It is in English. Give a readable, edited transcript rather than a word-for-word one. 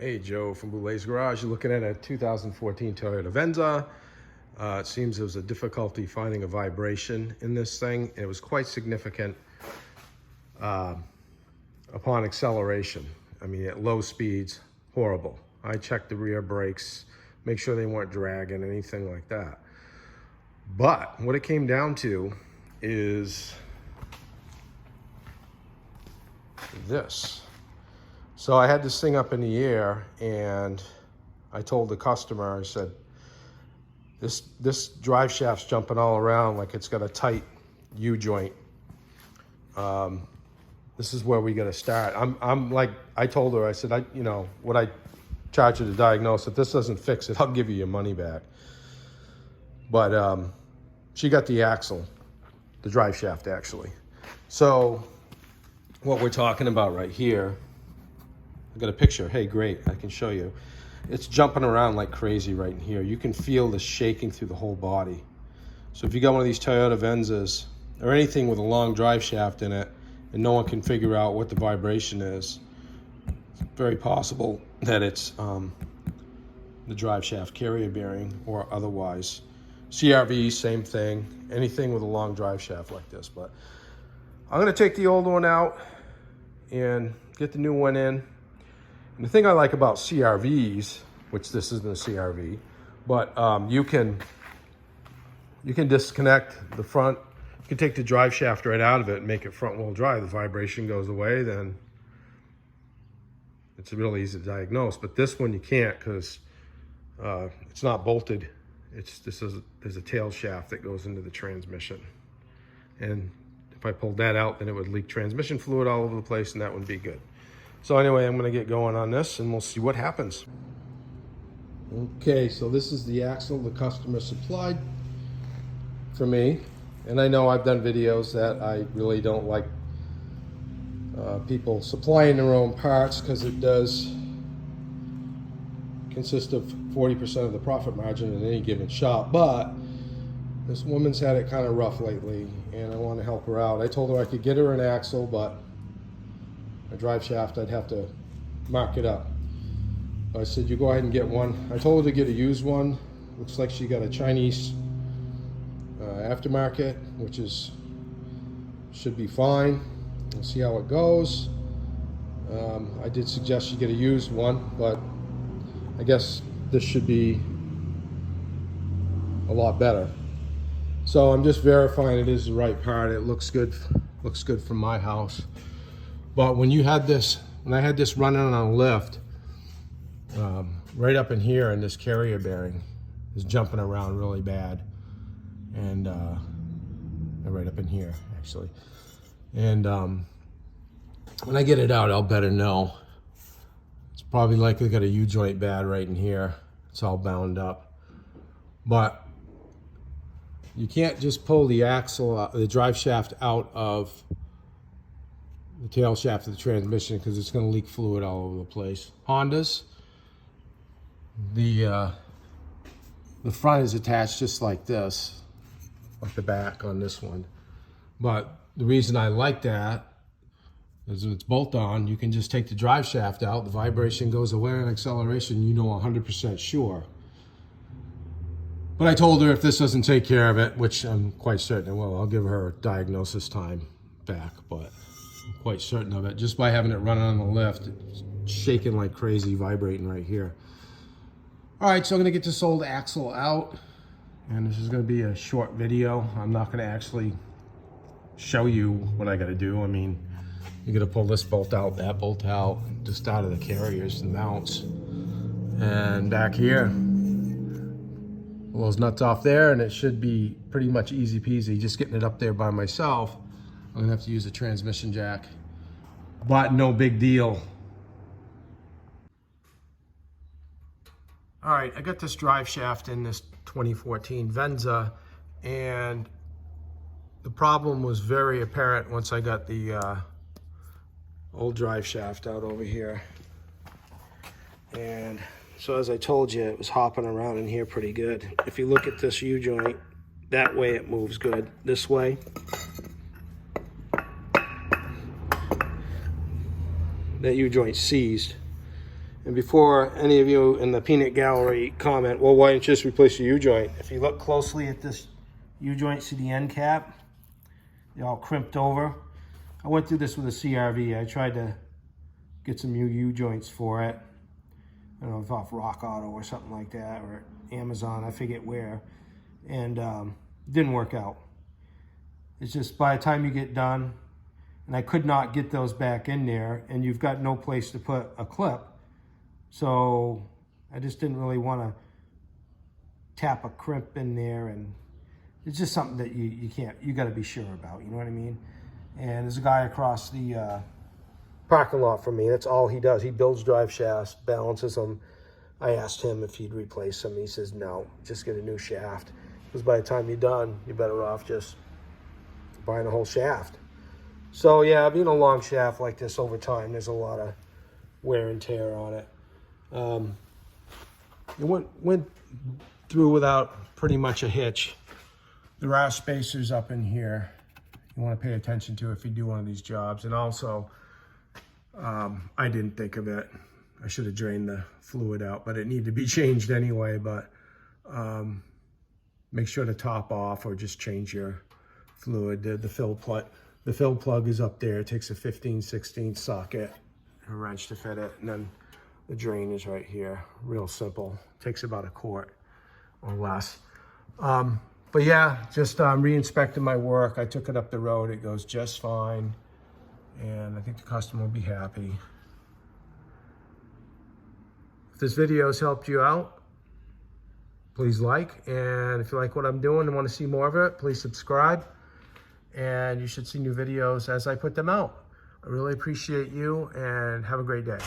Hey, Joe from Boulet's Garage. You're looking at a 2014 Toyota Venza. It seems there was a difficulty finding a vibration in this thing, and it was quite significant upon acceleration. I mean, at low speeds, horrible. I checked the rear brakes, make sure they weren't dragging, anything like that. But what it came down to is this. So I had this thing up in the air, and I told the customer, I said, this drive shaft's jumping all around like it's got a tight U-joint. This is where we got to start. I'm like, I told her, I said, what I charge you to diagnose, if this doesn't fix it, I'll give you your money back. But she got the axle, the drive shaft actually. So what we're talking about right here, I got a picture. Hey, great, I can show you. It's jumping around like crazy right in here. You can feel the shaking through the whole body. So if you got one of these Toyota Venzas or anything with a long drive shaft in it and no one can figure out what the vibration is, it's very possible that it's the drive shaft carrier bearing or otherwise. CRV, same thing. Anything with a long drive shaft like this. But I'm gonna take the old one out and get the new one in. And the thing I like about CRVs, which this isn't a CRV, but you can disconnect the front. You can take the drive shaft right out of it and make it front wheel drive. The vibration goes away, then it's really easy to diagnose. But this one you can't because it's not bolted. There's a tail shaft that goes into the transmission. And if I pulled that out, then it would leak transmission fluid all over the place, and that wouldn't be good. So anyway, I'm gonna get going on this and we'll see what happens. Okay, so this is the axle the customer supplied for me. And I know I've done videos that I really don't like people supplying their own parts because it does consist of 40% of the profit margin in any given shop. But this woman's had it kind of rough lately and I want to help her out. I told her I could get her an axle, but a drive shaft, I'd have to mark it up. I said, you go ahead and get one. I told her to get a used one. Looks like she got a Chinese aftermarket, which should be fine. We'll see how it goes. I did suggest she get a used one, but I guess this should be a lot better. So I'm just verifying it is the right part. It looks good from my house. But when I had this running on a lift, right up in here, and this carrier bearing is jumping around really bad, and right up in here actually. And when I get it out, I'll better know. It's probably likely got a U-joint bad right in here. It's all bound up, but you can't just pull the axle, the drive shaft out of the tail shaft of the transmission because it's going to leak fluid all over the place. Hondas, the front is attached just like this, like the back on this one. But the reason I like that is it's bolt on. You can just take the drive shaft out, the vibration goes away on acceleration, you know 100% sure. But I told her if this doesn't take care of it, which I'm quite certain it will, I'll give her diagnosis time back, but I'm quite certain of it. Just by having it running on the lift, it's shaking like crazy, vibrating right here. All right, so I'm gonna get this old axle out, and this is gonna be a short video. I'm not gonna actually show you what I gotta do. I mean, you're gonna pull this bolt out, that bolt out, just out of the carriers and mounts. And back here, pull those nuts off there, and it should be pretty much easy peasy. Just getting it up there by myself. I'm gonna have to use a transmission jack, but no big deal. All right, I got this drive shaft in this 2014 Venza, and the problem was very apparent once I got the old drive shaft out over here. And so as I told you, it was hopping around in here pretty good. If you look at this U-joint, that way it moves good. This way, that U-joint seized. And before any of you in the peanut gallery comment, well, why don't you just replace the U-joint? If you look closely at this U-joint, see the end cap? They're all crimped over. I went through this with a CRV. I tried to get some new U-joints for it. I don't know if off Rock Auto or something like that, or Amazon, I forget where. And didn't work out. It's just by the time you get done, and I could not get those back in there, and you've got no place to put a clip. So I just didn't really want to tap a crimp in there, and it's just something that you can't, you got to be sure about, you know what I mean? And there's a guy across the parking lot from me. That's all he does. He builds drive shafts, balances them. I asked him if he'd replace them. He says, no, just get a new shaft. Because by the time you're done, you're better off just buying a whole shaft. So yeah, being a long shaft like this over time, there's a lot of wear and tear on it. It went through without pretty much a hitch. There are spacers up in here you want to pay attention to if you do one of these jobs. And also, I didn't think of it. I should have drained the fluid out, but it needed to be changed anyway. But make sure to top off or just change your fluid. The fill plug is up there. It takes a 15/16 socket, a wrench to fit it, and then the drain is right here. Real simple. Takes about a quart or less. But yeah, just re-inspecting my work. I took it up the road. It goes just fine. And I think the customer will be happy. If this video has helped you out, please like. And if you like what I'm doing and want to see more of it, please subscribe. And you should see new videos as I put them out. I really appreciate you, and have a great day.